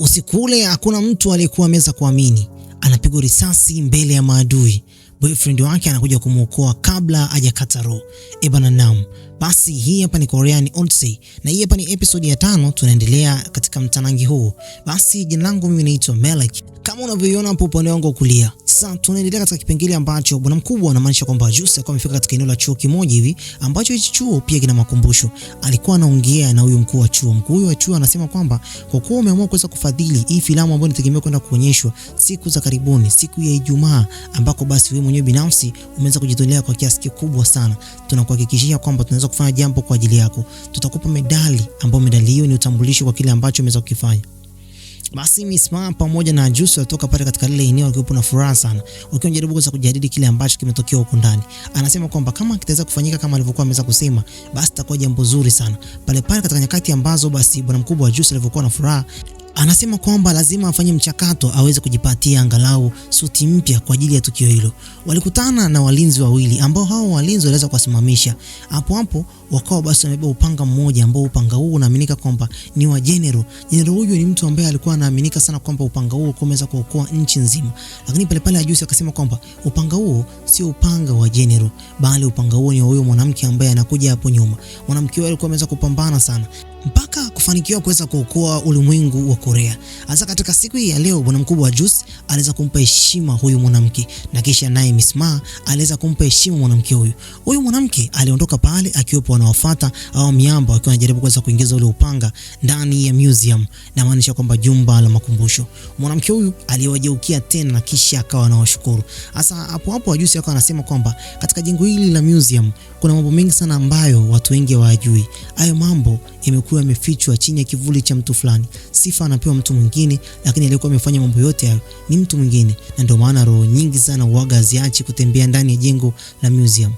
Usiku ule hakuna mtu aliyekuwa ameweza kuamini. Anapigwa risasi mbele ya maadui. Boyfriend wake anakuja kumuokoa kabla hajakata roho. Ebana nam. Basi hii hapa ni Korean Odyssey na hii hapa ni episode ya 5. Tunaendelea katika mtanangi huu. Basi jina langu mimi naitwa Melek. Kama unavyoiona hapo upande wangu kulia. Sasa tunaendelea katika kipengele ambacho bwana mkubwa anamaanisha kwamba Juice alikuwa amefika katika eneo la chuo kimoja hivi ambacho hichi chuo pia kina makumbusho. Alikuwa anaongea na huyu mkuu wa chuo. Mkuu wa chuo anasema kwamba kwa kuwa umeamua kuweza kufadhili hii filamu ambayo inategemewa kwenda kuonyeshwa siku za karibuni, siku ya Ijumaa, ambako basi wewe mwenyewe binafsi umeweza kujitolea kwa kiasi kikubwa sana. Tunakuhakikishia kwamba tunaweza kufanya jambo kwa ajili yako. Tutakupa medali ambayo medali hiyo ni utambulisho kwa kile ambacho umeweza kukifanya. Basi Miss Ma pamoja na Juice watoka pale katika lile eneo wakiwa na furaha sana, wakiwa wanajaribu kuweza kujadili kile ambacho kimetokea huko ndani. Anasema kwamba kama kitaweza kufanyika kama alivyokuwa ameweza kusema, basi itakuwa jambo zuri sana. Pale katika nyakati ambazo basi bwana mkubwa wa Juice alivyokuwa na furaha, anasema kwamba lazima afanye mchakato aweze kujipatia angalau suti mpya kwa ajili ya tukio hilo. Walikutana na walinzi wawili ambao hao walinzi waliweza kuwasimamisha. Hapo wakawa basi wamebeba upanga mmoja ambao upanga huu unaaminika kwamba ni wa General. General huyu ni mtu ambaye alikuwa anaaminika sana kwamba upanga huu umeweza kuokoa nchi nzima. Lakini pale Juice akasema kwamba upanga huu sio upanga wa General, bali upanga huu ni wa huyo mwanamke ambaye anakuja hapo nyuma. Mwanamke huyo alikuwa ameweza kupambana sana mpaka kufanikiwa kuweza kuokoa ulimwengu wa Korea. Hasa katika siku hii ya leo bwana mkubwa wa Juice aliweza kumpa heshima huyu mwanamke, na kisha naye Miss Ma aliweza kumpa heshima mwanamke huyu. Huyu mwanamke aliondoka pale akiwepo wanaofuata au miamba wakiwa wanajaribu kuweza kuingiza ule upanga ndani ya museum, na maanisha kwamba jumba la makumbusho. Mwanamke huyu aliwageukia tena na kisha akawa anawashukuru. Hasa hapo Juice akawa anasema kwamba katika jengo hili la museum kuna mambo mengi sana ambayo watu wengi hawajui. Hayo mambo yamekuwa yamefichwa chini ya kivuli cha mtu fulani. Sifa anapewa mtu mwingine, lakini aliyekuwa amefanya mambo yote hayo ni mtu mwingine, na ndio maana roho nyingi sana huaga haziachi kutembea ndani ya jengo la museum.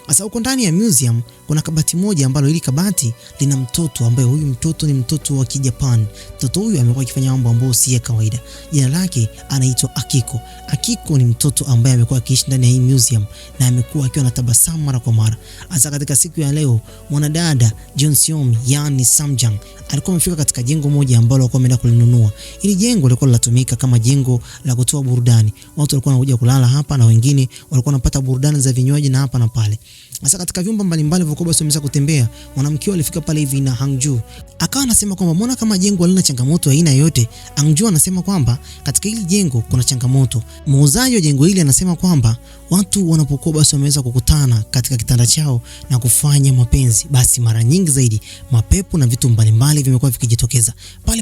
Sasa huko ndani ya museum kuna kabati moja ambalo hili kabati lina mtoto ambaye huyu mtoto ni mtoto wa Kijapan. Mtoto huyu amekuwa akifanya mambo ambayo si ya kawaida. Jina lake anaitwa Akiko. Akiko ni mtoto ambaye amekuwa akiishi ndani ya hii museum na amekuwa akiwa anatabasamu mara kwa mara. Hasa katika siku ya leo mwanadada Jeonseom yani Samjang alikuwa amefika katika jengo moja ambalo alikuwa ameenda kulinunua. Ili jengo lilikuwa linatumika kama jengo la kutoa burudani. Watu walikuwa wanakuja kulala hapa na wengine walikuwa wanapata burudani za vinywaji na hapa na pale. Sasa katika vyumba mbalimbali vya basi wameweza kutembea. Mwanamke alifika pale hivi na Hangju. Akawa anasema kwamba mbona kama jengo halina changamoto aina yoyote? Hangju anasema kwamba katika hili jengo kuna changamoto. Muuzaji wa jengo hili anasema kwamba watu wanapokuwa basi wameweza kukutana katika kitanda chao na kufanya mapenzi, basi mara nyingi zaidi mapepo na vitu mbalimbali vimekuwa vikijitokeza.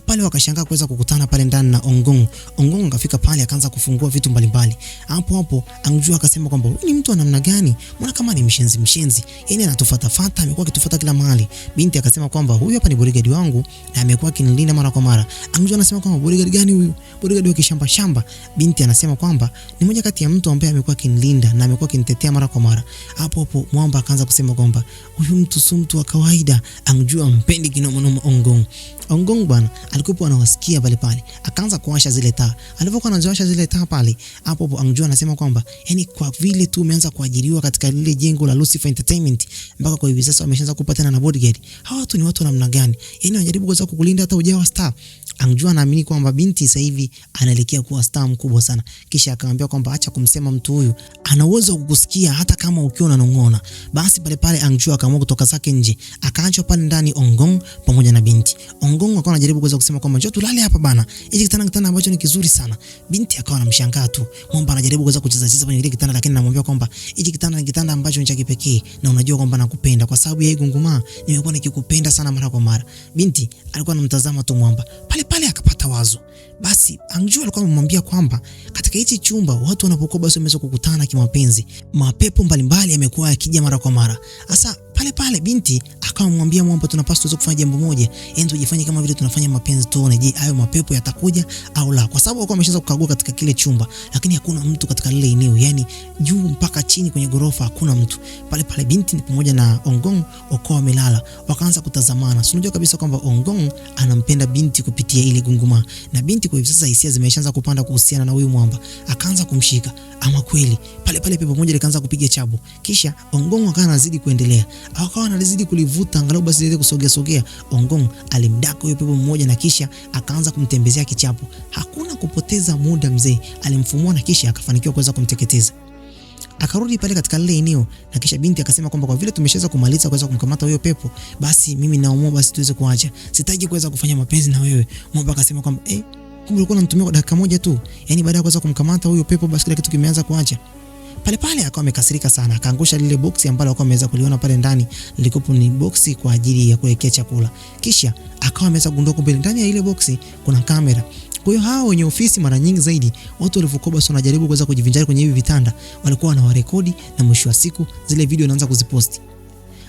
Pale wakashangaa kuweza kukutana pale ndani na Ongong. Ongong akafika pale akaanza kufungua vitu mbalimbali. Hapo Hangju akasema kwamba huyu ni mtu wa namna gani? Mbona kama ni mshenzi. Yaani anatufuata, amekuwa akitufuata kila mahali. Binti akasema kwamba huyu hapa ni bodyguard wangu na amekuwa akinilinda mara kwa mara. Hangju anasema kwamba bodyguard gani huyu? Bodyguard wa kishamba. Binti anasema kwamba ni mmoja kati ya mtu ambaye amekuwa akinilinda na amekuwa akinitetea mara kwa mara. Hapo mwamba akaanza kusema kwamba huyu mtu si mtu wa kawaida. Hangju ampendi kinomo Ongong. Ongong bwana alikuwa anawasikia pale. Akaanza kuwasha zile taa. Alipokuwa anazowasha zile taa pale, hapo Hangju anasema kwamba yani kwa vile tu umeanza kuajiriwa katika lile jengo la Lucifer Entertainment mpaka kwa hivi sasa wameshaanza kupatana na bodyguard. Hawa watu ni watu namna gani? Yani wanajaribu kuweza kukulinda hata ujawa star. Hangju anaamini kwamba binti sasa hivi anaelekea kuwa star mkubwa sana. Kisha akamwambia kwamba acha kumsema mtu huyu, ana uwezo wa kukusikia hata kama ukiwa unanong'ona. Basi pale Hangju akaamua kutoka zake nje. Akaachwa pale ndani Ongong pamoja na binti. Ongong akawa anajaribu kuweza kusema kwamba njoo tulale hapa bana. Hiki kitanda ambacho ni kizuri sana. Binti akawa anamshangaa tu. Mwamba anajaribu kuweza kucheza kwenye ile kitanda, lakini anamwambia kwamba hiki kitanda ni kitanda ambacho ni cha kipekee na unajua kwamba nakupenda kwa sababu ya hii gungumaa nimekuwa nikikupenda sana mara kwa mara. Binti alikuwa anamtazama tu Mwamba. Pale akapata wazo. Basi Hangju alikuwa amemwambia kwamba katika hichi chumba watu wanapokuwa basi wameweza kukutana kimapenzi, mapepo mbalimbali yamekuwa yakija mara kwa mara. Sasa pale binti akamwambia Mwamba tunapaswa tuweze kufanya jambo moja. Yaani tujifanye kama vile tunafanya mapenzi tuone je hayo mapepo yatakuja au la. Kwa sababu walikuwa wameshaanza kukagua katika kile chumba, lakini hakuna mtu katika lile eneo. Yaani juu mpaka chini kwenye gorofa hakuna mtu. Pale binti ni pamoja na Ongong wakawa wamelala. Wakaanza kutazamana. Unajua kabisa kwamba Ongong anampenda binti kupitia ile gunguma. Na binti kwa hivi sasa hisia zimeshaanza kupanda kuhusiana na huyu Mwamba. Akaanza kumshika. Ama kweli pale pepo moja likaanza kupiga chabu. Kisha Ongong akawa anazidi kuendelea. Akawa anazidi kulivuta kumvuta angalau basi ile kusogea. Ongong alimdaka huyo pepo mmoja na kisha akaanza kumtembezea kichapo. Hakuna kupoteza muda, mzee alimfumua na kisha akafanikiwa kuweza kumteketeza. Akarudi pale katika lile eneo na kisha binti akasema kwamba kwa vile tumeshaweza kumaliza kuweza kumkamata huyo pepo, basi mimi naomba basi tuweze kuacha. Sitaki kuweza kufanya mapenzi na wewe. Mwamba akasema kwamba kumbe ulikuwa unanitumia kwa dakika moja tu. Yaani baada ya kuweza kumkamata huyo pepo basi kila kitu kimeanza kuacha. Pale akawa amekasirika sana, akaangusha lile boksi ambalo alikuwa ameweza kuliona pale ndani, lilikuwa ni boksi kwa ajili ya kuwekea chakula. Kisha akawa ameweza kugundua kwamba ndani ya ile boksi kuna kamera. Kwa hiyo hao wenye ofisi mara nyingi zaidi watu walivyokuwa basi wanajaribu kuweza kujivinjari kwenye hivi vitanda, walikuwa wanawarekodi na mwisho wa siku zile video wanaanza kuziposti.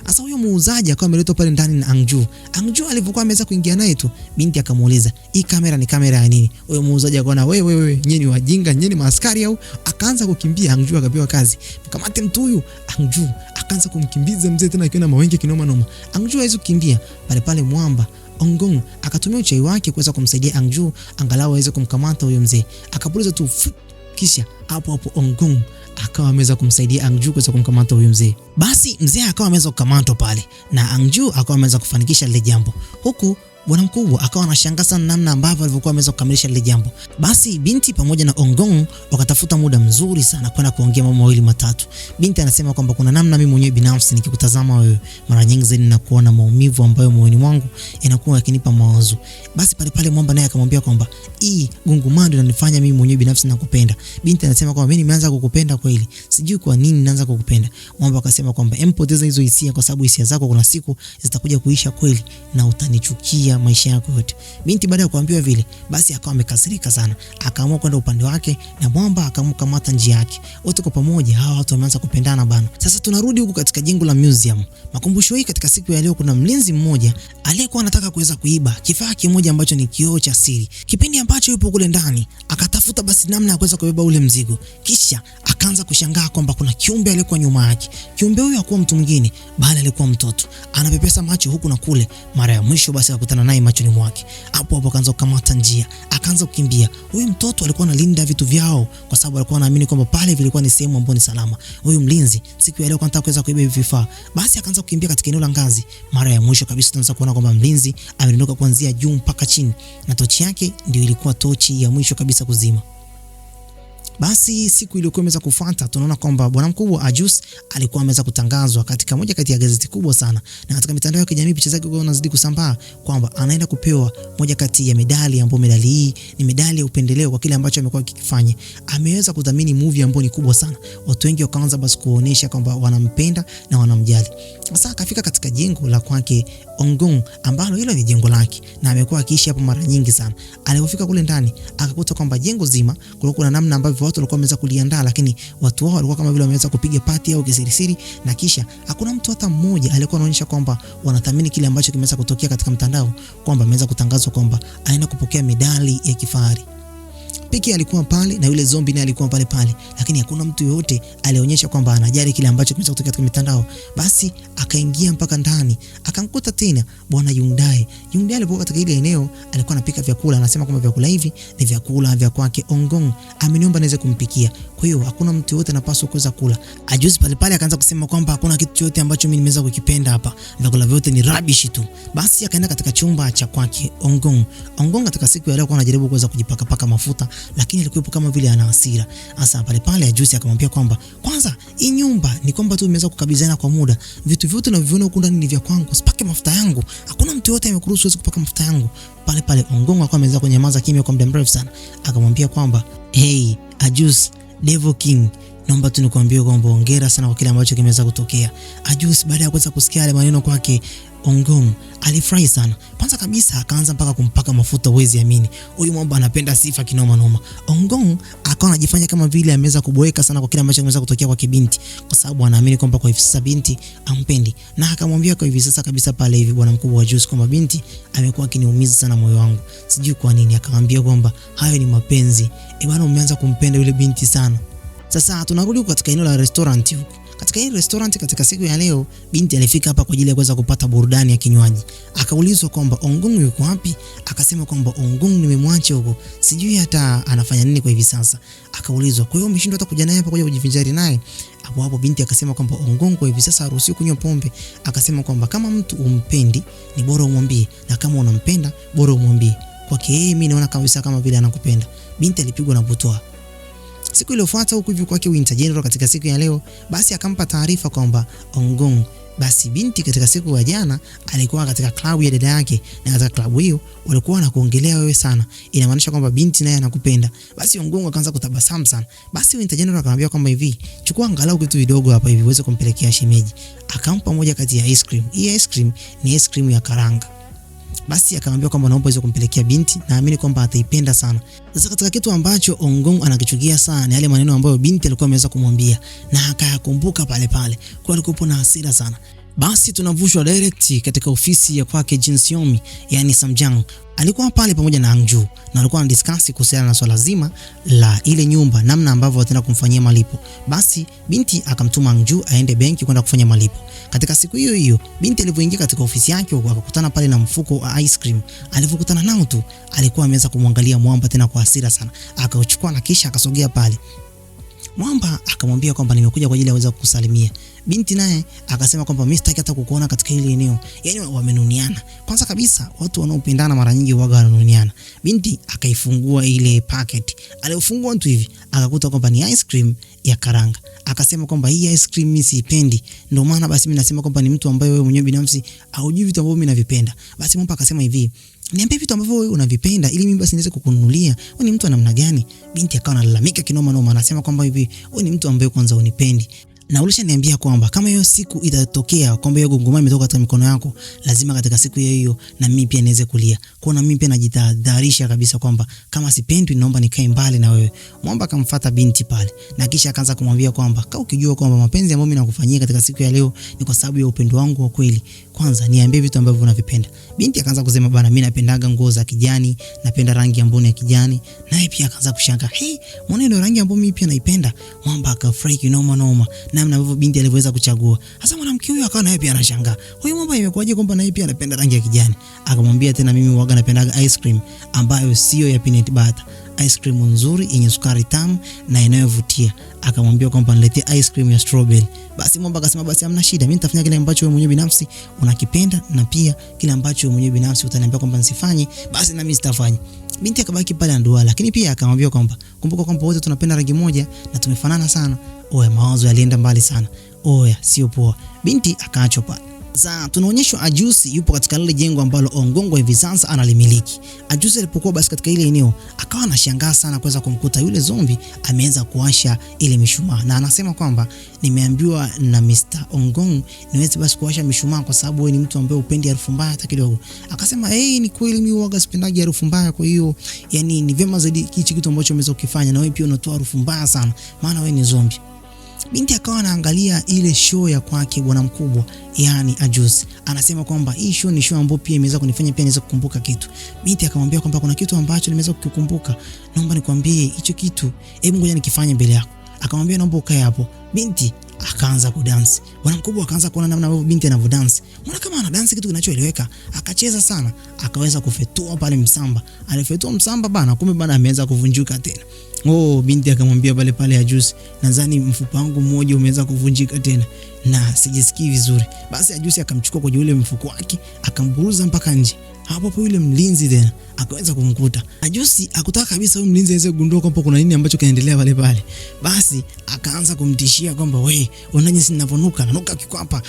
Sasa huyo muuzaji akawa ameletwa pale ndani na Angju. Angju alivyokuwa ameweza kuingia naye tu, binti akamuuliza, "Hii kamera ni kamera ya nini?" Huyo muuzaji akaona, wewe, nyinyi wajinga, nyinyi maaskari au?" Akaanza kukimbia. Angju akapewa kazi, "Mkamate mtu huyu." Angju akaanza kumkimbiza mzee tena akiwa na mawenge kinoma noma. Angju hawezi kukimbia. Pale Mwamba Ongong akatumia uchai wake kuweza kumsaidia Angju angalau aweze kumkamata huyo mzee. Akapuliza tu kisha hapo Ongong akawa ameweza kumsaidia Angju kuweza kumkamata huyo mzee. Basi mzee akawa ameweza kukamatwa pale na Angju akawa ameweza kufanikisha lile jambo. Huku bwana mkubwa akawa anashangaa sana namna ambavyo alivyokuwa ameweza kukamilisha lile jambo. Basi binti pamoja na Ongong wakatafuta muda mzuri sana kwenda kuongea mambo mawili matatu. Binti anasema kwamba kuna namna mimi mwenyewe binafsi nikikutazama wewe mara nyingi zaidi na kuona maumivu ambayo moyoni mwangu yanakuwa yakinipa mawazo. Basi pale Mwamba naye akamwambia kwamba hii gungumando inanifanya mimi mwenyewe binafsi nakupenda. Binti anasema kwamba mimi nimeanza kukupenda kweli. Sijui kwa nini naanza kukupenda. Mwamba akasema kwamba empoteza hizo hisia kwa sababu hisia zako kuna siku zitakuja kuisha kweli na utanichukia maisha yako yote. Binti baada ya kuambiwa vile, basi akawa amekasirika sana. Akaamua kwenda upande wake na Mwamba akamkamata njia yake. Wote kwa pamoja hawa watu wameanza kupendana bana. Sasa tunarudi huku katika jengo la museum. Makumbusho hii katika siku ya leo kuna mlinzi mmoja aliyekuwa anataka kuweza kuiba kifaa kimoja ambacho ni kioo cha siri. Kipindi ambacho yupo kule ndani, akatafuta basi namna ya kuweza kubeba ule mzigo. Kisha akaanza kushangaa kwamba kuna kiumbe aliyekuwa nyuma yake. Kiumbe huyo hakuwa mtu mwingine, bali alikuwa mtoto. Anapepesa macho huku na kule. Mara ya mwisho basi akakutana naye machoni mwake. Hapo akaanza kukamata njia, akaanza kukimbia. Huyu mtoto alikuwa analinda vitu vyao kwa sababu alikuwa anaamini kwamba pale vilikuwa ni sehemu ambayo ni salama. Huyu mlinzi siku ya leo anataka kuweza kuiba hivi vifaa. Basi akaanza kukimbia katika eneo la ngazi. Mara ya mwisho kabisa tunaanza kuona kwamba mlinzi amedondoka kuanzia juu mpaka chini na tochi yake ndio ilikuwa tochi ya mwisho kabisa kuzima. Basi siku iliyokuwa imeweza kufuata tunaona kwamba bwana mkubwa Ajus alikuwa ameweza kutangazwa katika moja kati ya gazeti kubwa sana, na katika mitandao ya kijamii picha zake kwa zinazidi kusambaa kwamba anaenda kupewa moja kati ya medali ambayo medali hii ni medali ya upendeleo kwa kile ambacho amekuwa akikifanya. Ameweza kudhamini movie ambayo ni kubwa sana. Watu wengi wakaanza basi kuonesha kwamba wanampenda na wanamjali. Sasa akafika katika jengo la kwake Ongong ambalo hilo ni jengo lake na amekuwa akiishi hapo mara nyingi sana. Alipofika kule ndani akakuta kwamba jengo zima kulikuwa na namna ambavyo watu walikuwa wameweza kuliandaa, lakini watu wao walikuwa kama vile wameweza kupiga party au kisirisiri, na kisha hakuna mtu hata mmoja alikuwa anaonyesha kwamba wanathamini kile ambacho kimeweza kutokea katika mtandao, kwamba ameweza kutangazwa kwamba anaenda kupokea medali ya kifahari. Piki alikuwa pale na yule zombie naye alikuwa pale, lakini hakuna mtu yote alionyesha kwamba anajali kile ambacho kimeweza kutokea katika mitandao. Basi akaingia mpaka ndani, akamkuta tena bwana Yungdae. Yungdae alipokuwa katika ile eneo alikuwa anapika vyakula, anasema kwamba vyakula hivi ni vyakula vya kwake Ongong, ameniomba niweze kumpikia. Kwa hiyo hakuna mtu yote anapaswa kuweza kula. Ajuzi pale akaanza kusema kwamba hakuna kitu chote ambacho mimi nimeweza kukipenda hapa. Vyakula vyote ni rubbish tu. Basi akaenda katika chumba cha kwake Ongong. Ongong katika siku ya leo alikuwa anajaribu kuweza kujipaka mafuta, lakini alikuwa kama vile ana hasira. Hasa pale Ajuzi akamwambia kwamba kwanza hii nyumba ni kwamba tu imeweza kukabidhiana kwa muda. Vitu vyote na viviona huko ndani ni vya kwangu. Sipake mafuta yangu. Hakuna mtu yote amekuruhusu uweze kupaka mafuta yangu. Pale Ongong alikuwa ameweza kunyamaza kimya kwa muda mrefu sana. Akamwambia kwamba hey Ajuzi, Devil King, naomba tu nikwambie kwamba hongera sana kwa kile ambacho kimeweza kutokea. Ajuzi baada ya kuweza kusikia yale maneno kwake Ongong alifurahi sana. Kwanza kabisa akaanza mpaka kumpaka mafuta, uwezi amini. Huyu mwamba anapenda sifa kinoma noma. Ongong akawa anajifanya kama vile ameweza kuboeka sana kwa kile ambacho kimeweza kutokea kwa kibinti, kwa sababu anaamini kwamba kwa hivi sasa binti ampendi. Na akamwambia kwa hivi sasa kabisa pale hivi bwana mkubwa wa Juice kwamba binti amekuwa akiniumiza sana moyo wangu. Sijui kwa nini. Akamwambia kwamba hayo ni mapenzi. Bwana umeanza kumpenda yule binti sana. Sasa tunarudi katika eneo la restaurant huko Katika hii restaurant katika siku ya leo, binti alifika hapa kwa ajili ya kuweza kupata burudani ya kinywaji. Akaulizwa kwamba Ongong yuko wapi? Akasema kwamba Ongong nimemwacha huko, sijui hata anafanya nini kwa hivi sasa. Akaulizwa, kwa hiyo umeshindwa hata kuja naye hapa kuja kujivinjari naye? Hapo binti akasema kwamba Ongong kwa hivi sasa haruhusiwi kunywa pombe. Akasema kwamba kama mtu umpendi ni bora umwambie, na kama unampenda bora umwambie. Kwake yeye mimi naona kabisa kama vile anakupenda. Binti alipigwa na butwaa. Siku iliyofuata huko hivi kwake Winter General katika siku ya leo, basi akampa taarifa kwamba Ongong, basi binti katika siku ya jana alikuwa katika klabu ya dada yake, na katika klabu hiyo walikuwa wanakuongelea wewe sana. Inamaanisha kwamba binti naye anakupenda. Basi Ongong akaanza kutabasamu sana. Basi Winter General akamwambia kwamba hivi, chukua angalau kitu kidogo hapa hivi uweze kumpelekea shemeji. Akampa moja kati ya ice cream. Hii ice cream ni ice cream ya karanga. Basi akamwambia kwamba naomba hizo kumpelekea binti, naamini kwamba ataipenda sana. Sasa katika kitu ambacho Ongong anakichukia sana ni yale maneno ambayo binti alikuwa ameweza kumwambia, na akayakumbuka pale pale, kwa alikuwa na hasira sana. Basi tunavushwa direct katika ofisi ya kwake Jin Xiaomi, yani Samjang. Alikuwa pale pamoja na Angju na walikuwa wanadiscuss kuhusiana na swala zima la ile nyumba, namna ambavyo wataenda kumfanyia malipo. Basi binti akamtuma Angju aende benki kwenda kufanya malipo. Katika siku hiyo hiyo binti alipoingia katika ofisi yake akakutana pale na mfuko wa ice cream. Alipokutana nao tu alikuwa ameweza kumwangalia Mwamba tena kwa hasira sana. Akauchukua na kisha akasogea pale. Mwamba akamwambia kwamba nimekuja kwa ajili ya kuweza kukusalimia. Binti naye akasema kwamba mimi sitaki hata kukuona katika ile eneo. Yaani wamenuniana. Kwanza kabisa watu wanaopendana mara nyingi huaga wanuniana. Binti akaifungua ile packet. Alifungua tu hivi akakuta kwamba ni ice cream ya karanga. Akasema kwamba hii ice cream mimi siipendi. Ndio maana basi mimi nasema kwamba ni mtu ambaye wewe mwenyewe binafsi haujui vitu ambavyo mimi navipenda. Basi Mwamba akasema hivi, niambie vitu ambavyo wewe unavipenda ili mimi basi niweze kukununulia. Wewe ni mtu wa namna gani? Binti akawa analalamika kinoma noma, anasema kwamba hivi, wewe ni mtu ambaye kwanza unipendi. Na ulishaniambia kwamba kama hiyo siku itatokea kwamba hiyo ngoma imetoka katika mikono yako, lazima katika siku hiyo na mimi pia niweze kulia. Kwa na mimi pia najitahadharisha kabisa kwamba kama sipendwi naomba nikae mbali na wewe. Mwamba akamfuata binti pale na kisha akaanza kumwambia kwamba kama ukijua kwamba mapenzi ambayo mimi nakufanyia katika siku ya leo ni kwa sababu ya upendo wangu wa kweli, kwanza niambie vitu ambavyo unavipenda. Binti akaanza kusema bana, mimi napendaga nguo za kijani, napenda rangi ya mboni ya kijani. Naye pia akaanza kushangaa, mbona ndio rangi ambayo mimi pia naipenda? Mwamba akafurahi kinoma noma namna ambavyo binti alivyoweza kuchagua. Sasa mwanamke huyu akawa naye pia anashangaa, huyu Mwamba imekuwaje kwamba naye pia anapenda rangi ya kijani? Akamwambia tena, mimi huaga napendaga ice cream ambayo sio ya peanut butter, ice cream nzuri yenye sukari tamu na inayovutia. Akamwambia kwamba niletee ice cream ya strawberry. Basi Mwamba akasema basi hamna shida, mimi nitafanya kile ambacho wewe mwenyewe binafsi unakipenda, na pia kile ambacho wewe mwenyewe binafsi utaniambia kwamba nisifanye, basi na mimi sitafanya. Binti akabaki pale andua, lakini pia akamwambia kwamba kumbuka kwamba wote tunapenda rangi moja na tumefanana sana. Oya, mawazo yalienda mbali sana. Oya, sio poa. Binti akaachwa pale. Sasa tunaonyeshwa Ajusi yupo katika lile jengo ambalo Ongong hivi sasa analimiliki. Ajusi alipokuwa basi katika ile eneo akawa anashangaa sana kuweza kumkuta yule zombi ameanza kuwasha ile mishumaa, na anasema kwamba nimeambiwa na Mr. Ongong niweze basi kuwasha mishumaa kwa sababu wewe ni mtu ambaye upendi harufu mbaya hata kidogo. Akasema ni kweli mimi huaga sipendaji harufu mbaya, kwa hiyo yani ni vyema zaidi hichi kitu ambacho umeweza kukifanya, na wewe pia unatoa harufu mbaya sana maana wewe ni zombi. Binti akawa anaangalia ile show ya kwake bwana mkubwa, yani Ajusi. Anasema kwamba hii show ni show ambayo pia imeweza kunifanya pia niweze kukumbuka kitu. Binti akamwambia kwamba kuna kitu ambacho nimeweza kukikumbuka, naomba nikwambie hicho kitu, hebu ngoja nikifanye mbele yako. Akamwambia naomba ukae hapo. Binti akaanza kudance. Bwana mkubwa akaanza kuona namna ambavyo binti anavodance. Mbona kama ana dance kitu kinachoeleweka. Akacheza sana, akaweza kufetua pale msamba. Alifetua msamba bana, kumbe bana ameweza kuvunjika tena. Binti akamwambia pale Ajusi, nadhani mfupa wangu mmoja umeweza kuvunjika tena na sijisikii vizuri. Basi Ajusi akamchukua kwenye ule mfuko wake, akamburuza mpaka nje. Hapo yule mlinzi tena akaweza kumkuta. Ajusi akutaka kabisa yule mlinzi aweze kugundua kwamba kuna nini ambacho kinaendelea pale. Basi akaanza kumtishia kwamba wewe unaona jinsi ninavonuka, nanuka kikwapa,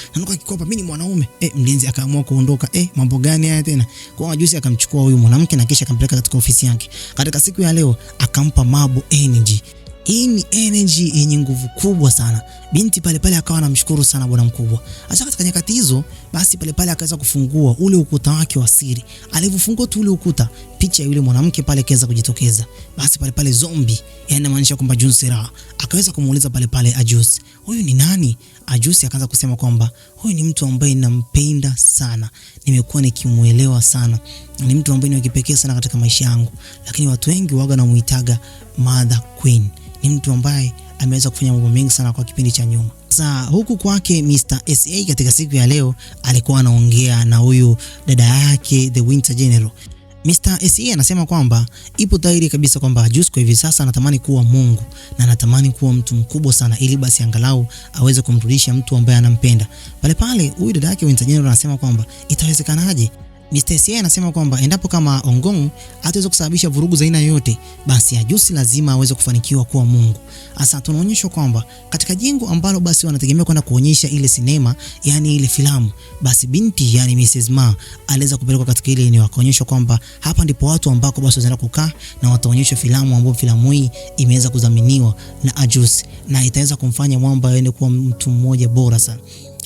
mimi ni mwanaume. Mlinzi akaamua kuondoka. Mambo gani haya tena? Kwa Ajusi akamchukua huyu mwanamke na kisha akampeleka katika ofisi yake. Katika siku ya leo akampa Mabu energy. Hii ni energy yenye nguvu kubwa sana. Binti pale akawa anamshukuru sana bwana mkubwa. Acha katika nyakati hizo basi pale akaweza kufungua ule ukuta wake wa siri. Alipofungua tu ule ukuta, picha ya yule mwanamke pale ikaweza kujitokeza. Basi pale zombie, yani inamaanisha kwamba Junsera akaweza kumuuliza pale Ajusi, huyu ni nani? Ajusi akaanza kusema kwamba huyu ni mtu ambaye ninampenda sana, nimekuwa nikimuelewa sana, ni mtu ambaye ni wa kipekee sana katika maisha yangu, lakini watu wengi huaga na muitaga Mother Queen. Ni mtu ambaye ameweza kufanya mambo mengi sana kwa kipindi cha nyuma. Sasa huku kwake Mr. SA katika siku ya leo alikuwa anaongea na huyu dada yake The Winter General. Mr. SA anasema kwamba ipo dhahiri kabisa kwamba Juice kwa hivi sasa anatamani kuwa Mungu na anatamani kuwa mtu mkubwa sana ili basi angalau aweze kumrudisha mtu ambaye anampenda. Pale huyu dada yake Winter General anasema kwamba itawezekanaje? Mr. SA anasema kwamba endapo kama Ongong ataweza kusababisha vurugu za aina yoyote, basi Juice lazima aweze kufanikiwa kuwa Mungu. Sasa tunaonyeshwa kwamba katika jengo ambalo basi wanategemea kwenda kuonyesha ile sinema, yani ile filamu, basi binti yani Mrs. Ma aliweza kupelekwa katika ile eneo, akaonyeshwa kwamba hapa ndipo watu ambako basi wanaenda kukaa na wataonyesha filamu, ambapo filamu hii imeweza kudhaminiwa na Juice na itaweza kumfanya mwamba aende kuwa mtu mmoja bora sana.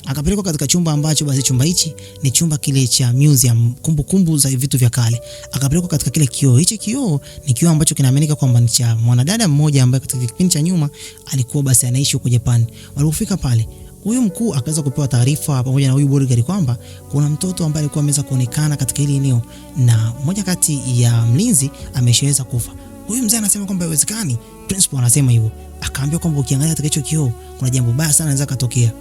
Akapelekwa katika chumba ambacho basi chumba hichi ni chumba kile cha museum, kumbukumbu za vitu vya kale. Akapelekwa katika kile kioo. Hichi kioo ni kioo ambacho kinaaminika kwamba ni cha mwanadada mmoja ambaye katika kipindi cha nyuma alikuwa basi anaishi huko Japan. Walipofika pale, huyu mkuu akaweza kupewa taarifa pamoja na huyu bodyguard kwamba kuna mtoto ambaye alikuwa ameweza kuonekana katika ile eneo na mmoja kati ya mlinzi ameshaweza kufa. Huyu mzee anasema kwamba haiwezekani. Principal anasema hivyo. Akaambia kwamba ukiangalia katika hicho kioo kuna jambo baya sana linaweza katokea.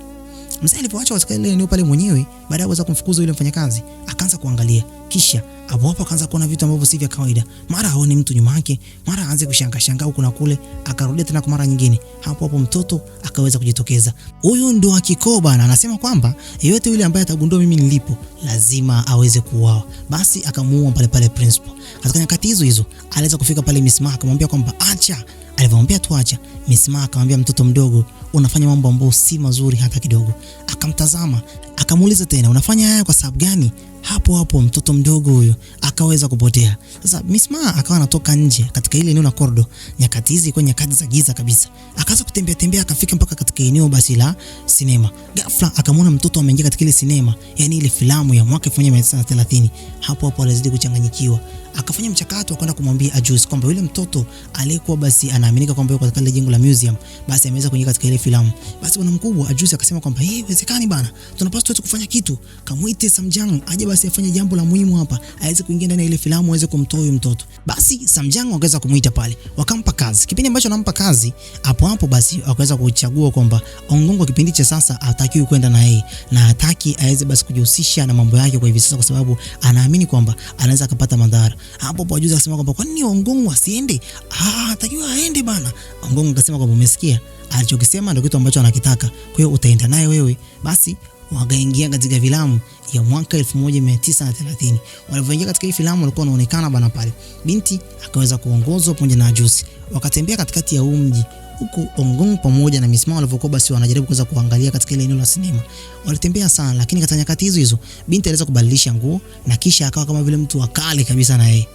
Mzee alipoacha katika ile eneo pale mwenyewe, baada ya kuweza kumfukuza yule mfanyakazi, akaanza kuangalia. Kisha hapo akaanza kuona vitu ambavyo si vya kawaida. Mara aone mtu nyuma yake, mara aanze kushangaa huku na kule, akarudia tena kwa mara nyingine. Hapo mtoto akaweza kujitokeza. Huyu ndo akikoba na anasema kwamba yeyote yule ambaye atagundua mimi nilipo lazima aweze kuuawa. Basi akamuua pale principal. Katika nyakati hizo aliweza kufika pale Miss Ma akamwambia kwamba acha. Alipomwambia tu acha, Miss Ma akamwambia mtoto mdogo, unafanya mambo ambayo si mazuri hata kidogo. Akamtazama, akamuuliza tena, unafanya haya kwa sababu gani? Hapo mtoto mdogo huyo akaweza kupotea. Sasa Miss Ma akawa anatoka nje katika ile eneo la corridor. Nyakati hizi kwa nyakati za giza kabisa. Akaanza kutembea akafika mpaka katika eneo basi la sinema. Ghafla akamwona mtoto ameingia katika ile sinema, yani ile filamu ya mwaka 1930. Hapo alizidi kuchanganyikiwa. Akafanya mchakato wa kwenda kumwambia Juice kwamba yule mtoto aliyekuwa basi anaaminika kwamba yuko katika ile jengo la museum basi ameweza kuingia katika ile filamu. Basi bwana mkubwa Juice akasema kwamba haiwezekani bana, tunapaswa kufanya kitu. Kamuite Samjang aje basi afanye jambo la muhimu hapa, aweze kuingia ndani ya ile filamu aweze kumtoa huyo mtoto. Basi Samjang wakaweza kumuita pale, wakampa kazi. Kipindi ambacho anampa kazi, hapo basi akaweza kuchagua kwamba Ongong kipindi cha sasa hatakiwi kwenda na yeye na hataki aweze basi kujihusisha na mambo yake kwa hivi sasa, kwa sababu anaamini kwamba anaweza kupata madhara. Hapo Juice akasema kwamba kwa nini Ongong asiende? Hatakiwa aende bana. Ongong akasema kwamba umesikia, alichokisema ndio kitu ambacho anakitaka, kwa hiyo utaenda naye wewe. Basi wakaingia katika filamu ya mwaka 1930. Walipoingia katika hii filamu walikuwa wanaonekana bana pale. Binti akaweza kuongozwa pamoja na Juice. Wakatembea katikati ya mji huku Ongong pamoja na Miss Ma walivyokuwa basi wanajaribu kuweza kuangalia katika ile eneo la sinema. Walitembea sana, lakini katika nyakati hizo binti aliweza kubadilisha nguo na kisha akawa kama vile mtu wakali kabisa na yeye.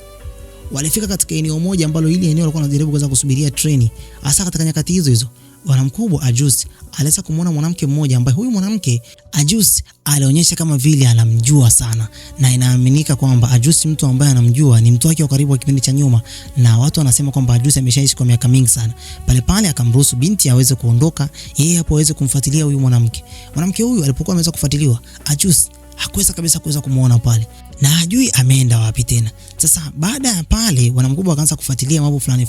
Walifika katika eneo moja ambalo ile eneo walikuwa wanajaribu kuweza kusubiria treni. Hasa katika nyakati hizo bwana mkubwa Juice aliweza kumuona mwanamke mmoja ambaye huyu mwanamke Juice alionyesha kama vile anamjua sana, na inaaminika kwamba Juice mtu ambaye anamjua ni mtu wake wa karibu wa kipindi cha nyuma, na watu wanasema kwamba Juice ameshaishi kwa miaka mingi sana. Pale akamruhusu binti aweze kuondoka, yeye hapo aweze kumfuatilia huyu mwanamke. Mwanamke huyu alipokuwa ameweza kufuatiliwa, Juice hakuweza kabisa kuweza kumuona pale na hajui ameenda wapi tena. Sasa baada ya pale bwana mkubwa akaanza kufuatilia mambo fulani,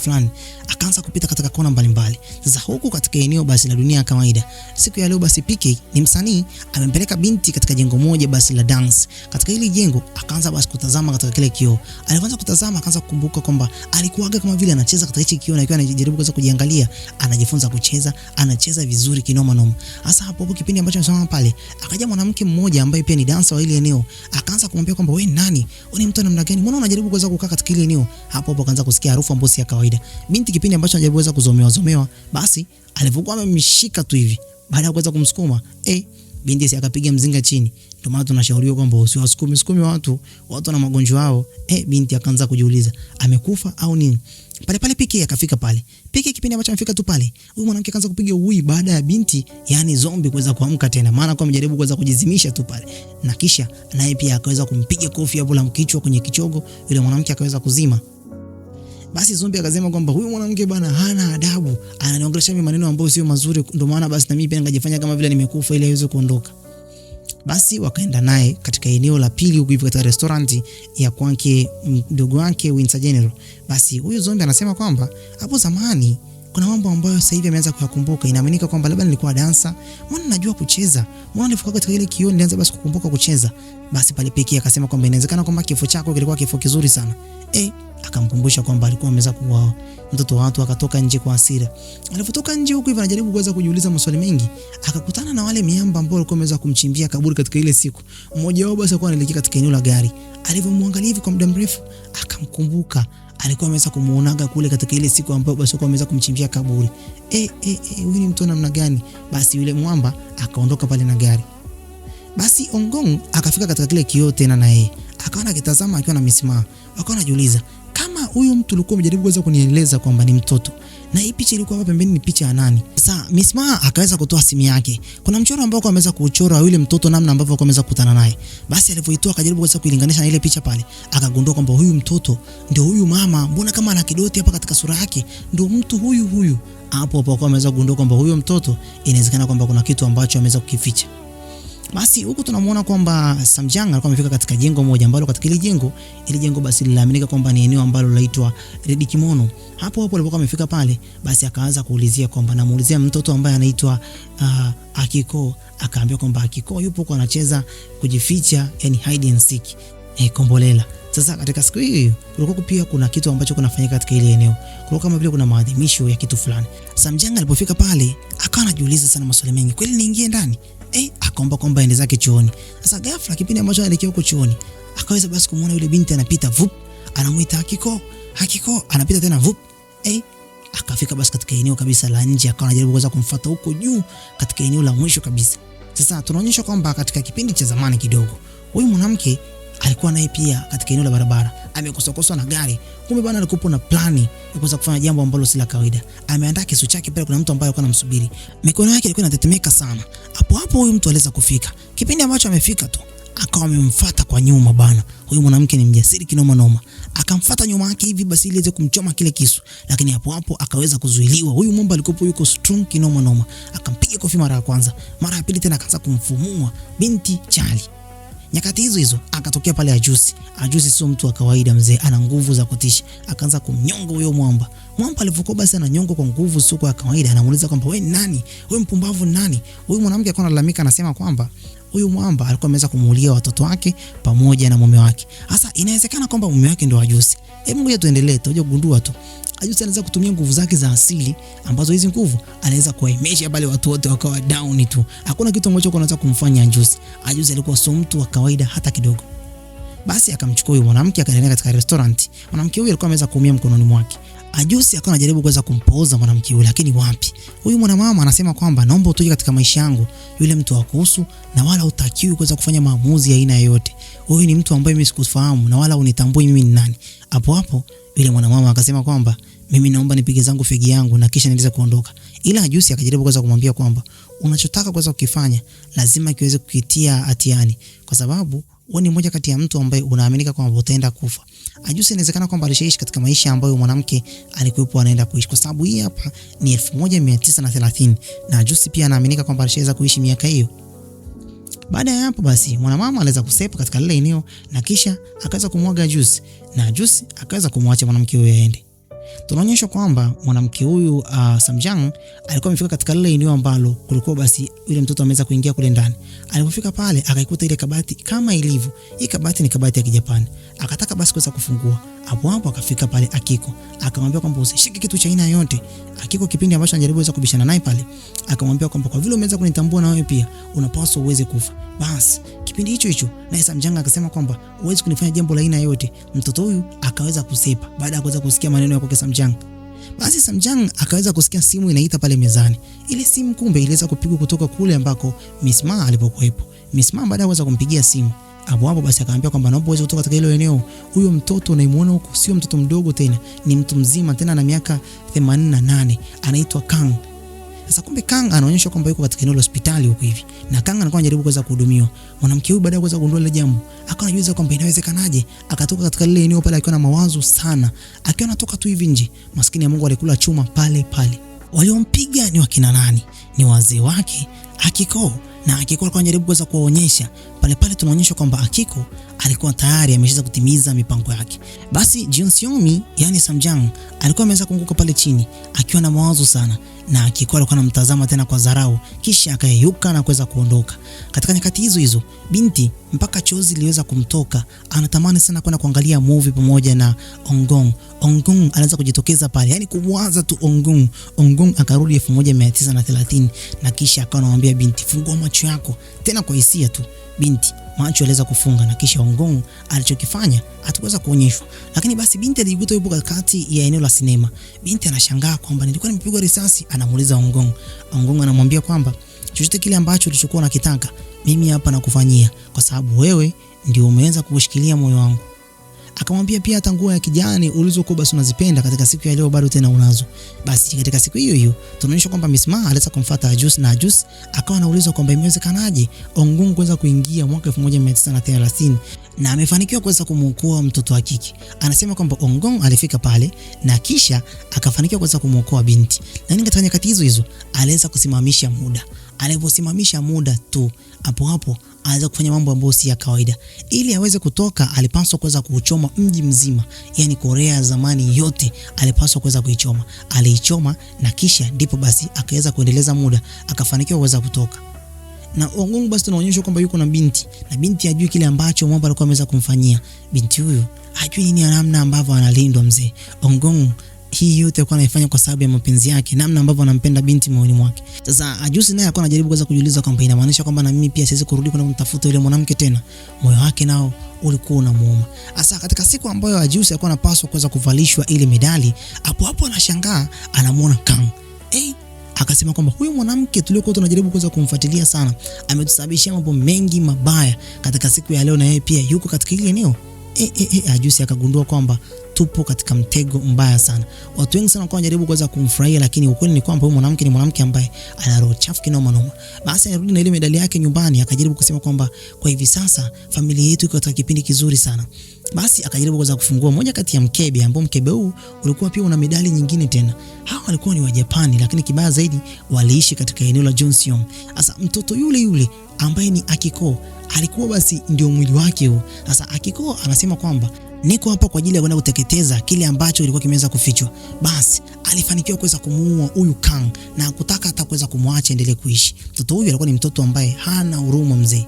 akaanza kupita katika kona mbalimbali. Sasa huku katika eneo basi la dunia kawaida, siku ya leo basi PK ni msanii amempeleka binti katika jengo moja basi la dance. Katika hili jengo akaanza basi kutazama katika kile kioo. Alianza kutazama, akaanza kukumbuka kwamba alikuwaga kama vile anacheza katika hichi kioo na akiwa anajaribu kuweza kujiangalia, anajifunza kucheza, anacheza vizuri kinoma noma. Sasa hapo kipindi ambacho anasoma pale, akaja mwanamke mmoja ambaye pia ni dancer wa ile eneo, akaanza kumwambia kwamba wewe nani? Wewe ni mtu namna gani? Mbona unajaribu kuweza kukaa katika ile eneo? Hapo akaanza kusikia harufu ambayo si ya kawaida. Binti kipindi ambacho anajaribu kuweza kuzomewa, basi alipokuwa amemshika tu hivi, baada ya kuweza kumsukuma, binti si akapiga mzinga chini. Ndio maana tunashauriwa kwamba usiwasukumi watu na magonjwa yao. Binti akaanza kujiuliza, amekufa au nini? Pale PK akafika pale. PK kipindi ambacho amefika tu pale, huyu mwanamke akaanza kupiga ui baada ya binti, yani zombie kuweza kuamka tena, maana kwa amejaribu kuweza kujizimisha tu pale. Na kisha naye pia akaweza kumpiga kofi hapo la mkichwa kwenye kichogo, yule mwanamke akaweza kuzima. Basi zombie akasema kwamba huyu mwanamke bana hana adabu, ananiongelesha mimi maneno ambayo sio mazuri, ndio maana basi na mimi pia ngajifanya kama vile nimekufa ili aweze kuondoka. Basi wakaenda naye katika eneo la pili huko hivi katika restaurant ya kwake mdogo wake Winter General. Basi huyu zombie anasema kwamba hapo zamani kuna mambo ambayo sasa hivi ameanza kuyakumbuka. Inaaminika kwamba labda nilikuwa dansa, mbona najua kucheza, mbona nilifoka katika ile kioo nilianza basi kukumbuka kucheza. Basi pale Piki akasema kwamba inawezekana kwamba kifo chako kilikuwa kifo kizuri sana. Akamkumbusha kwamba alikuwa ameweza kuuawa. Mtoto wa watu akatoka nje kwa hasira. Alipotoka nje huko hivi anajaribu kuweza kujiuliza maswali mengi, akakutana na wale miamba ambao walikuwa wameweza kumchimbia kaburi katika ile siku. Mmoja wao basi alikuwa anaelekea katika eneo la gari. Alipomwangalia hivi kwa muda mrefu, akamkumbuka. Alikuwa ameweza kumuonaga kule katika ile siku ambayo basi alikuwa ameweza kumchimbia kaburi. Huyu ni mtu namna gani? Basi yule mwamba akaondoka pale na gari. Basi Ongong akafika katika kile kioo tena na yeye. Akaona akitazama akiwa na mismaa. Akawa anajiuliza, kama huyu mtu alikuwa amejaribu kuweza kunieleza kwamba ni mtoto, na hii picha ilikuwa hapa pembeni ni picha ya nani? Sasa Mismaa akaweza kutoa simu yake. Kuna mchoro ambao ameweza kuchora yule mtoto namna ambavyo ameweza kukutana naye. Basi alipoitoa akajaribu kuweza kuilinganisha na ile picha pale, akagundua kwamba huyu mtoto ndio huyu mama, mbona kama ana kidoti hapa katika sura yake, ndio mtu huyu. Hapo ameweza kugundua kwamba huyo mtoto inawezekana kwamba kuna kitu ambacho ameweza kukificha. Basi huku tunamuona kwamba Samjang alikuwa amefika katika jengo moja ambalo katika ile jengo basi linaaminika kwamba ni eneo ambalo linaitwa Red Kimono. Hapo alipokuwa amefika pale, basi akaanza kuulizia kwamba namuulizia mtoto ambaye anaitwa Akiko. Akaambia kwamba Akiko yupo kwa anacheza kujificha, yani hide and seek, kombolela. Sasa katika siku hiyo kulikuwa pia kuna kitu ambacho kunafanyika katika ile eneo. Kulikuwa kama vile kuna maadhimisho ya kitu fulani. Samjang alipofika pale, akawa anajiuliza sana maswali mengi. Kweli niingie ndani? Akaomba kwamba aende zake chooni. Sasa ghafla kipindi ambacho anaelekea huko chooni, akaweza basi kumuona yule binti anapita vup, anamuita Akiko, anapita tena vup. Akafika basi katika eneo kabisa la nje, akawa anajaribu kuweza kumfuata huko juu katika eneo la mwisho kabisa. Sasa tunaonyeshwa kwamba katika kipindi cha zamani kidogo, huyu mwanamke alikuwa naye pia katika eneo la barabara, amekosokoswa na gari. Kumbe bwana alikuwa na plani ya kuweza kufanya jambo ambalo si la kawaida. Ameandaa kisu chake pale, kuna mtu ambaye alikuwa anamsubiri. Mikono yake ilikuwa inatetemeka sana. Hapo huyu mtu aliweza kufika. Kipindi ambacho amefika tu, akawa amemfuata kwa nyuma bana. Huyu mwanamke ni mjasiri kinoma. Akamfuata nyuma yake hivi basi ili aweze kumchoma kile kisu. Lakini hapo akaweza kuzuiliwa. Huyu mwamba alikuwa yuko strong kinoma. Akampiga kofi mara ya kwanza. Mara ya pili tena akaanza kumfumua binti Charlie. Nyakati hizo akatokea pale Ajusi. Ajusi sio mtu wa kawaida mzee, ana nguvu za kutisha. Akaanza kumnyonga huyo mwamba. Mwamba alipokuwa basi ananyonga kwa nguvu sio kwa kawaida, anamuuliza kwamba wewe ni nani? Wewe mpumbavu ni nani? Huyu mwanamke akawa analalamika, anasema kwamba huyu mwamba alikuwa ameweza kumuulia watoto wake pamoja na mume wake. Sasa inawezekana kwamba mume wake ndio Ajusi. Hebu ngoja tuendelee, tutaje kugundua tu. Ajusi anaweza kutumia nguvu zake za asili, ambazo hizi nguvu anaweza kuwaimesha pale watu wote wakawa down tu. Hakuna kitu ambacho kinaweza kumfanya Ajusi. Ajusi alikuwa sio mtu wa kawaida hata kidogo. Basi akamchukua huyo mwanamke akaenda katika restaurant. Mwanamke huyo alikuwa ameweza kuumia mkononi mwake. Ajusi akawa anajaribu kuweza kumpoza mwanamke yule, lakini wapi. Huyu mwanamama anasema kwamba naomba utoke katika maisha yangu. Yule mtu hakuhusu na wala hutakiwi kuweza kufanya maamuzi ya aina yoyote. Huyu ni mtu ambaye mimi sikufahamu na wala unitambui mimi ni nani. Hapo yule mwanamama akasema kwamba mimi naomba nipige zangu fegi yangu na kisha niweze kuondoka. Ila Ajusi akajaribu kuweza kumwambia kwamba unachotaka kuweza kukifanya lazima kiweze kukitia hatiani, kwa sababu wewe ni mmoja kati ya mtu ambaye unaaminika kwamba utaenda kufa. Ajusi inawezekana kwamba alishaishi katika maisha ambayo mwanamke alikuwa anaenda kuishi, kwa sababu hii hapa ni 1930 na Ajusi pia anaaminika kwamba alishaweza kuishi miaka hiyo. Baada ya hapo basi mwanamama aliweza kusepa katika lile eneo na kisha akaweza kumwaga Ajusi na Ajusi akaweza kumwacha mwanamke huyo aende. Tunaonyeshwa kwamba mwanamke huyu Samjang alikuwa amefika katika lile eneo ambalo kulikuwa basi yule mtoto ameweza kuingia kule ndani. Alipofika pale akaikuta ile kabati kama ilivyo. Hii kabati ni kabati ya Kijapani. Akataka basi kuweza kufungua. Hapo akafika pale Akiko. Akamwambia kwamba usishike kitu cha aina yote. Akiko kipindi ambacho anajaribu kuweza kubishana naye pale, akamwambia kwamba kwa vile umeweza kunitambua na wewe pia unapaswa uweze kufa. Basi kipindi hicho naye Samjang akasema kwamba uweze kunifanya jambo la aina yote. Mtoto huyu akaweza kusepa baada ya kuweza kusikia maneno ya kwa Samjang. Basi Samjang akaweza kusikia simu inaita pale mezani. Ile simu kumbe iliweza kupigwa kutoka kule ambako Mismaa alipokuwepo. Mismaa baada ya kuweza kumpigia simu, hapo basi akaambia kwamba naomba uweze kutoka katika hilo eneo. Huyo mtoto unaimuona huko sio mtoto mdogo tena, ni mtu mzima tena na miaka 88, anaitwa Kang. Sasa kumbe Kang anaonyesha kwamba yuko katika eneo la hospitali huko hivi. Na Kang anakuwa anajaribu kuweza kuhudumiwa. Mwanamke huyu baada ya kuweza kugundua ile jambo, akawa anajiuliza kwamba inawezekanaje akatoka katika lile eneo pale akiwa na mawazo sana. Akiwa anatoka tu hivi nje, maskini ya Mungu alikula chuma pale. Waliompiga ni wakina nani? Ni wazee wake Akiko na Akiko alikuwa anajaribu kuweza kuwaonyesha. Pale tunaonyeshwa kwamba Akiko alikuwa tayari ameshaanza kutimiza mipango yake. Basi Jeonseon, yani Samjang, alikuwa ameweza kuanguka pale chini akiwa na mawazo sana, na Akiko alikuwa anamtazama tena kwa dharau, kisha akayeyuka na kuweza kuondoka. Katika nyakati hizo binti mpaka chozi liweza kumtoka, anatamani sana kwenda kuangalia movie pamoja na Ongong. Ongong alianza kujitokeza pale, yani kumwaza tu Ongong. Ongong akarudi 1930 na kisha akawa anamwambia binti, fungua macho yako, tena kwa hisia tu. Binti macho aliweza kufunga, na kisha Ongong alichokifanya hatuweza kuonyeshwa. Lakini basi binti alijikuta yupo katikati ya eneo la sinema. Binti anashangaa kwamba nilikuwa nimepigwa risasi. Anamuuliza Ongong. Ongong anamwambia kwamba chochote kile ambacho ulichokuwa unakitaka mimi hapa nakufanyia, kwa sababu wewe ndio umeweza kushikilia moyo wangu. Akamwambia pia hata nguo ya kijani ulizokuwa basi unazipenda katika siku ya leo bado tena unazo. Basi katika siku hiyo tunaonyesha kwamba Miss Ma aliweza kumfuata Ajus, na Ajus akawa anaulizwa kwamba imewezekanaje Ongong kuweza kuingia mwaka 1930 na amefanikiwa kuweza kumuokoa mtoto wa kike. Anasema kwamba Ongong alifika pale na kisha akafanikiwa kuweza kumuokoa binti. Na katika nyakati hizo aliweza kusimamisha muda. Aliposimamisha muda tu, hapo anaweza kufanya mambo ambayo si ya kawaida. Ili aweze kutoka, alipaswa kuweza kuuchoma mji mzima, yani Korea ya zamani yote alipaswa kuweza kuichoma. Aliichoma na kisha ndipo basi akaweza kuendeleza muda, akafanikiwa kuweza kutoka. Na Ongong basi tunaonyeshwa kwamba yuko na binti, na binti hajui kile ambacho mwamba alikuwa ameweza kumfanyia. Binti huyu hajui nini namna ambavyo analindwa mzee. Ongong hii yote alikuwa anaifanya kwa sababu ya mapenzi yake, namna ambavyo anampenda binti moyoni mwake. Sasa Ajus naye alikuwa anajaribu kuweza kujiuliza kwamba inamaanisha kwamba na mimi pia siwezi kurudi kwenda kumtafuta yule mwanamke tena. Moyo wake nao ulikuwa unamuuma. Sasa katika siku ambayo Ajus alikuwa anapaswa kuweza kuvalishwa ile medali, hapo anashangaa anamuona Kang. Akasema kwamba huyu mwanamke tuliokuwa tunajaribu kuweza kumfuatilia sana ametusababishia mambo mengi mabaya katika siku ya leo, na yeye pia yuko katika ile eneo. Ajus akagundua kwamba tupo katika mtego mbaya sana. Watu wengi sana wanajaribu kuweza kumfurahia, lakini ukweli ni kwamba huyu mwanamke ni mwanamke ambaye ana roho chafu kinoma. Basi alirudi na ile medali yake nyumbani, akajaribu kusema kwamba kwa hivi sasa familia yetu iko katika kipindi kizuri sana. Basi akajaribu kuweza kufungua moja kati ya mkebe, ambao mkebe huu ulikuwa pia una medali nyingine tena. Hawa walikuwa ni wa Japani, lakini kibaya zaidi waliishi katika eneo la Jeonseon. Sasa mtoto yule ambaye ni Akiko alikuwa basi ndio mwili wake huo. Sasa Akiko anasema kwamba niko hapa kwa ajili ya kwenda kuteketeza kile ambacho kilikuwa kimeweza kufichwa. Basi alifanikiwa kuweza kumuua huyu Kang na hakutaka hata kuweza kumwacha endelee kuishi. Mtoto huyu alikuwa ni mtoto ambaye hana huruma mzee.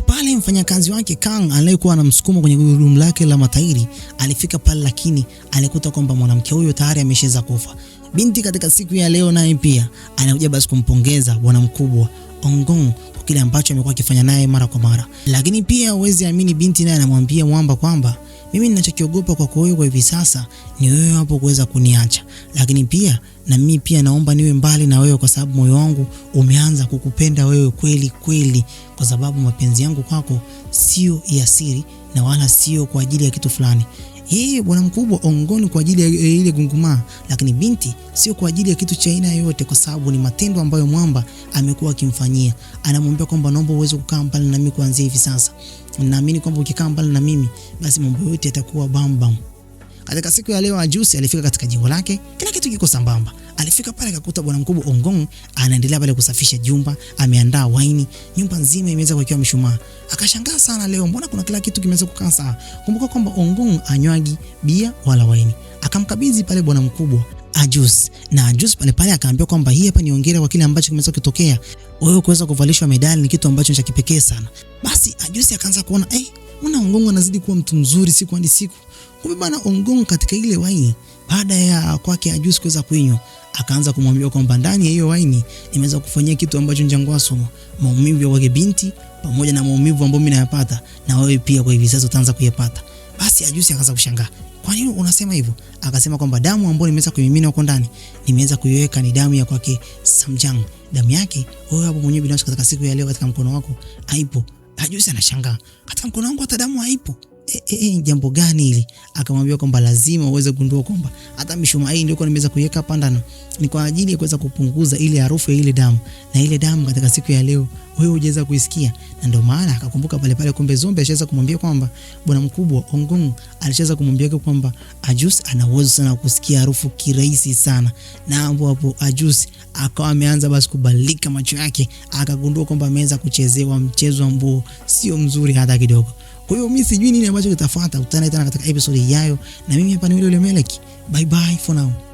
Pale mfanyakazi wake Kang aliyekuwa anamsukuma kwenye gurudumu lake la matairi alifika pale, lakini alikuta kwamba mwanamke huyo tayari ameshaweza kufa. Binti katika siku ya leo naye pia anakuja basi kumpongeza bwana mkubwa Ongong kwa kile ambacho amekuwa akifanya naye mara kwa mara. Lakini pia uwezi amini, binti naye anamwambia mwamba kwamba mimi ninachokiogopa kwako wewe kwa hivi sasa ni wewe hapo kuweza kuniacha, lakini pia na mimi pia naomba niwe mbali na wewe, kwa sababu moyo wangu umeanza kukupenda wewe kweli, kwa sababu mapenzi yangu kwako sio ya siri na wala sio kwa ajili ya kitu fulani. Yeye bwana mkubwa Ongong kwa ajili ya ile gunguma, lakini binti sio kwa ajili ya kitu cha aina yoyote, kwa sababu ni matendo ambayo mwamba amekuwa akimfanyia. Anamwambia kwamba naomba uweze kukaa mbali na mimi kuanzia hivi sasa. Naamini kwamba ukikaa mbali na mimi basi mambo yote yatakuwa bam. Katika siku ya leo Ajus alifika katika jengo lake, kila kitu kiko sambamba. Alifika pale akakuta bwana mkubwa Ongong anaendelea pale kusafisha jumba, ameandaa waini, nyumba nzima imeweza kuwekewa mishumaa. Akashangaa sana, leo mbona kuna kila kitu kimeweza kukaa sawa. Kumbuka kwamba Ongong anywagi bia wala waini. Akamkabidhi pale bwana mkubwa Ajus, na Ajus pale akaambia kwamba hii hapa ni hongera kwa kile ambacho kimeweza kutokea. Wewe kuweza kuvalishwa medali ni kitu ambacho ni cha kipekee sana. Basi Ajus akaanza kuona mbona Ongong anazidi kuwa mtu mzuri siku hadi siku. Kumbe bana Ongong katika ile waini, baada ya kwake Ajus kuweza kuinywa, akaanza kumwambia kwamba ndani ya hiyo waini imeweza kufanyia kitu ambacho njangwaso, maumivu ya wake binti pamoja na maumivu ambayo mimi nayapata na wewe pia kwa hivi sasa utaanza kuyapata. Basi Ajus akaanza kushangaa, kwa nini unasema hivyo? Akasema kwamba damu ambayo nimeweza kuimimina huko ndani nimeweza kuiweka ni damu ya kwake Samjang. Damu yake wewe hapo mwenyewe binafsi katika siku ya leo katika mkono wako haipo. Ajus anashangaa, katika mkono wangu hata damu haipo. jambo gani hili? Akamwambia kwamba lazima uweze kugundua kwamba hata mishumaa hii ndio nimeweza kuiweka hapa ndani ni kwa ajili ya kuweza kupunguza ile harufu ya ile damu, na ile damu katika siku ya leo wewe hujaweza kuisikia. Na ndio maana akakumbuka pale pale kumbe Zombi alishaweza kumwambia kwamba bwana mkubwa Ongong alishaweza kumwambia kwamba Ajus ana uwezo sana kusikia harufu kirahisi sana. Na hapo Ajus akawa ameanza basi kubadilika macho yake, akagundua kwamba ameweza kuchezewa mchezo ambao sio mzuri hata kidogo. Kwa hiyo mimi sijui nini ambacho kitafuata. Utana tena katika episode ijayo, na mimi hapa ni yule Meleki. Bye bye for now.